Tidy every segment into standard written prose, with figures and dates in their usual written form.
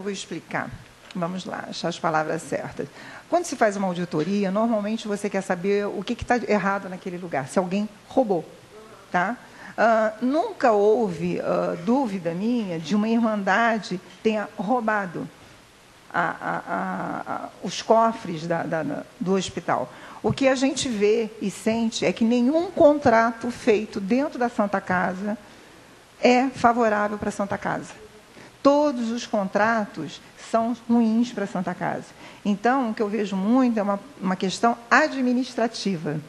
vou explicar. Vamos lá, achar as palavras certas. Quando se faz uma auditoria, normalmente você quer saber o que está errado naquele lugar, se alguém roubou. Tá? Nunca houve dúvida minha de uma irmandade tenha roubado os cofres do hospital. O que a gente vê e sente é que nenhum contrato feito dentro da Santa Casa é favorável para a Santa Casa. Todos os contratos são ruins para a Santa Casa. Então, o que eu vejo muito é uma questão administrativa.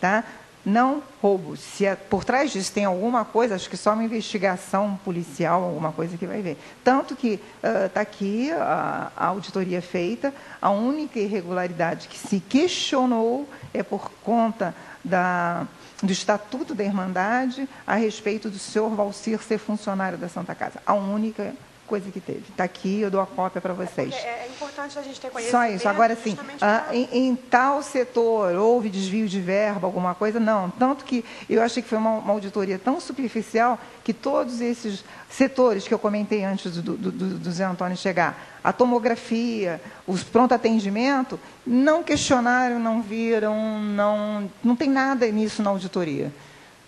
Tá? Não roubo. Se por trás disso tem alguma coisa, acho que só uma investigação policial, alguma coisa que vai ver. Tanto que está aqui a auditoria feita, a única irregularidade que se questionou é por conta do Estatuto da Irmandade a respeito do senhor Valcir ser funcionário da Santa Casa. A única coisa que teve. Está aqui, eu dou a cópia para vocês. É importante a gente ter conhecimento. Só isso. Agora, sim, em tal setor houve desvio de verba, alguma coisa? Não. Tanto que eu achei que foi uma auditoria tão superficial que todos esses setores que eu comentei antes do Zé Antônio chegar, a tomografia, os pronto atendimento, não questionaram, não viram, não tem nada nisso na auditoria.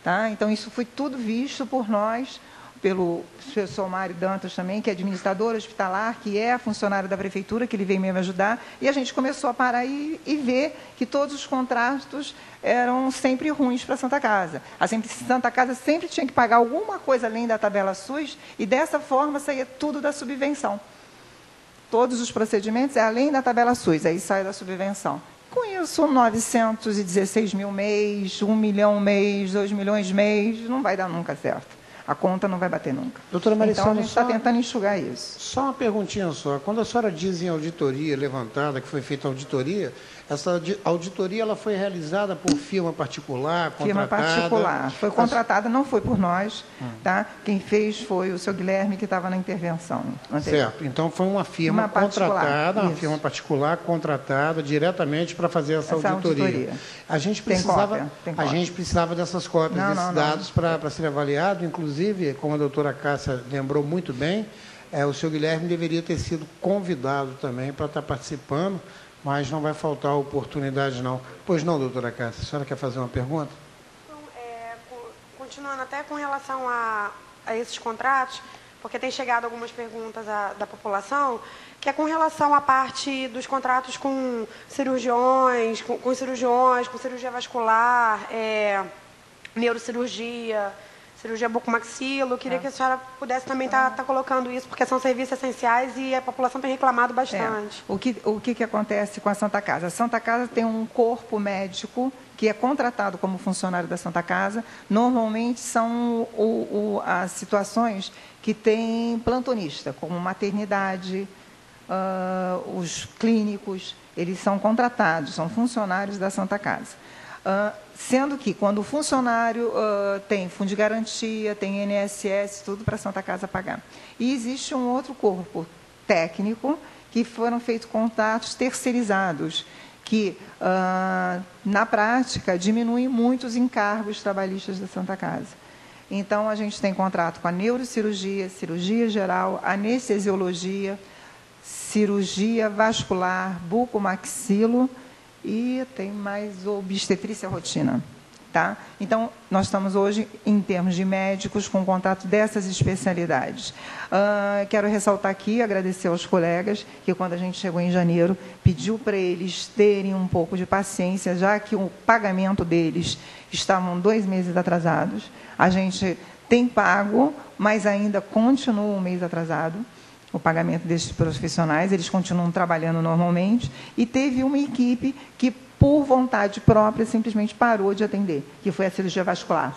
Tá? Então, isso foi tudo visto por nós, pelo professor Mário Dantas também, que é administrador hospitalar, que é funcionário da prefeitura, que ele veio me ajudar, e a gente começou a parar e ver que todos os contratos eram sempre ruins para a Santa Casa. A Santa Casa sempre tinha que pagar alguma coisa além da tabela SUS, e dessa forma saía tudo da subvenção. Todos os procedimentos é além da tabela SUS, aí sai da subvenção. Com isso, 916 mil mês, 1 milhão mês, 2 milhões mês, não vai dar nunca certo. A conta não vai bater nunca. Doutora Maricela, então, a gente está tentando enxugar isso. Só uma perguntinha só. Quando a senhora diz em auditoria levantada, que foi feita auditoria, essa auditoria ela foi realizada por firma particular, contratada? Firma particular. Foi contratada, não foi por nós. Tá? Quem fez foi o seu Guilherme, que estava na intervenção anterior. Certo. Então, foi uma firma contratada, uma firma particular contratada diretamente para fazer essa auditoria. A gente precisava dessas cópias, desses dados para ser avaliado. Inclusive, como a doutora Cássia lembrou muito bem, o senhor Guilherme deveria ter sido convidado também para estar participando, mas não vai faltar oportunidade, não. Pois não, doutora Cássia, a senhora quer fazer uma pergunta? Então, continuando até com relação a esses contratos, porque tem chegado algumas perguntas da população, que é com relação à parte dos contratos com cirurgiões, com cirurgia vascular, neurocirurgia, cirurgia bucomaxilo. Eu queria que a senhora pudesse também estar colocando isso, porque são serviços essenciais e a população tem reclamado bastante. O que acontece com a Santa Casa? A Santa Casa tem um corpo médico que é contratado como funcionário da Santa Casa. Normalmente são as situações que tem plantonista, como maternidade, os clínicos, eles são contratados, são funcionários da Santa Casa. Sendo que, quando o funcionário tem fundo de garantia, tem INSS, tudo para a Santa Casa pagar. E existe um outro corpo técnico, que foram feitos contratos terceirizados, que, na prática, diminuem muito os encargos trabalhistas da Santa Casa. Então, a gente tem contrato com a neurocirurgia, cirurgia geral, anestesiologia, cirurgia vascular, bucomaxilo, e tem mais obstetrícia rotina. Tá? Então, nós estamos hoje, em termos de médicos, com contato dessas especialidades. Quero ressaltar aqui, agradecer aos colegas, que quando a gente chegou em janeiro, pediu para eles terem um pouco de paciência, já que o pagamento deles estavam 2 meses atrasados. A gente tem pago, mas ainda continua um mês atrasado. O pagamento desses profissionais, eles continuam trabalhando normalmente, e teve uma equipe que, por vontade própria, simplesmente parou de atender, que foi a cirurgia vascular.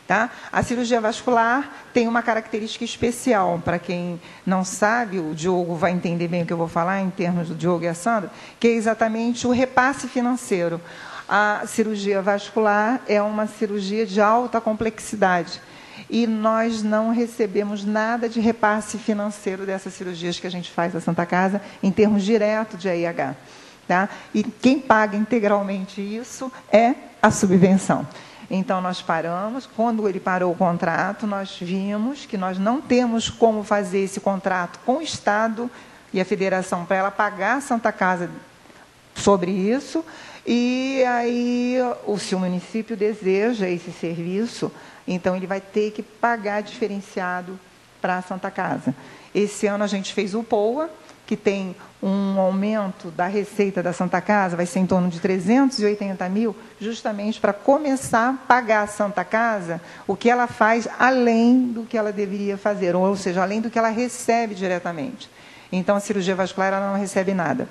Tá? A cirurgia vascular tem uma característica especial, para quem não sabe, o Diogo vai entender bem o que eu vou falar, em termos do Diogo e a Sandra, que é exatamente o repasse financeiro. A cirurgia vascular é uma cirurgia de alta complexidade, e nós não recebemos nada de repasse financeiro dessas cirurgias que a gente faz na Santa Casa, em termos direto de AIH. Tá? E quem paga integralmente isso é a subvenção. Então, nós paramos. Quando ele parou o contrato, nós vimos que nós não temos como fazer esse contrato com o Estado e a Federação para ela pagar a Santa Casa sobre isso. E aí, se o município deseja esse serviço, então ele vai ter que pagar diferenciado para a Santa Casa. Esse ano a gente fez o POA, que tem um aumento da receita da Santa Casa, vai ser em torno de 380 mil, justamente para começar a pagar a Santa Casa o que ela faz além do que ela deveria fazer, ou seja, além do que ela recebe diretamente. Então, a cirurgia vascular ela não recebe nada.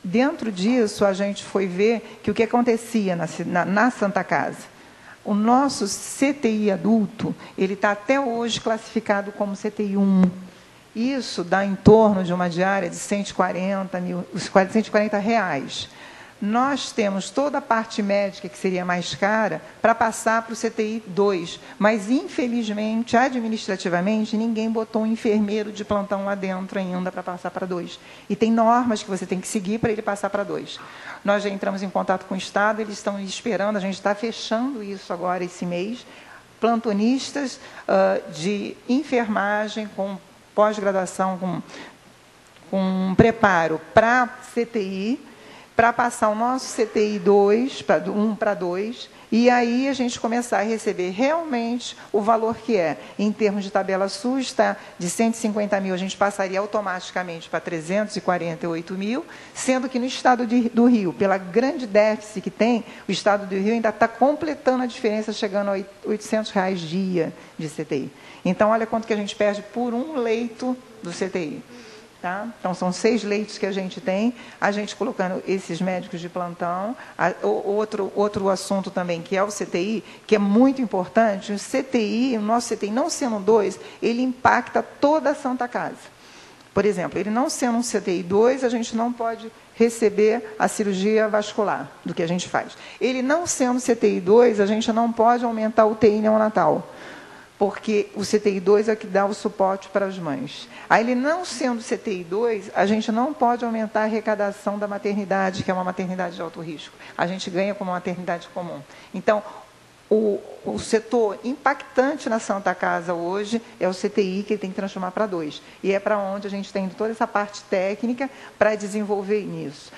Dentro disso, a gente foi ver que o que acontecia na Santa Casa. O nosso CTI adulto, ele está até hoje classificado como CTI 1. Isso dá em torno de uma diária de 140 mil, R$140. Nós temos toda a parte médica, que seria mais cara, para passar para o CTI 2. Mas, infelizmente, administrativamente, ninguém botou um enfermeiro de plantão lá dentro ainda para passar para 2. E tem normas que você tem que seguir para ele passar para 2. Nós já entramos em contato com o Estado, eles estão esperando, a gente está fechando isso agora, esse mês, plantonistas de enfermagem com pós-graduação, com preparo para CTI, para passar o nosso CTI 2, 1 para 2, e aí a gente começar a receber realmente o valor que é. Em termos de tabela SUS, está de 150 mil, a gente passaria automaticamente para 348 mil, sendo que no estado do Rio, pela grande déficit que tem, o estado do Rio ainda está completando a diferença, chegando a R$800 dia de CTI. Então, olha quanto que a gente perde por um leito do CTI. Tá? Então, são 6 leitos que a gente tem, a gente colocando esses médicos de plantão. Outro assunto também, que é o CTI, que é muito importante, o CTI, o nosso CTI, não sendo 2, ele impacta toda a Santa Casa. Por exemplo, ele não sendo um CTI 2, a gente não pode receber a cirurgia vascular do que a gente faz. Ele não sendo CTI 2, a gente não pode aumentar o UTI neonatal, porque o CTI 2 é o que dá o suporte para as mães. Aí, ele não sendo CTI 2, a gente não pode aumentar a arrecadação da maternidade, que é uma maternidade de alto risco. A gente ganha como uma maternidade comum. Então, o setor impactante na Santa Casa hoje é o CTI, que ele tem que transformar para 2. E é para onde a gente tem toda essa parte técnica para desenvolver nisso.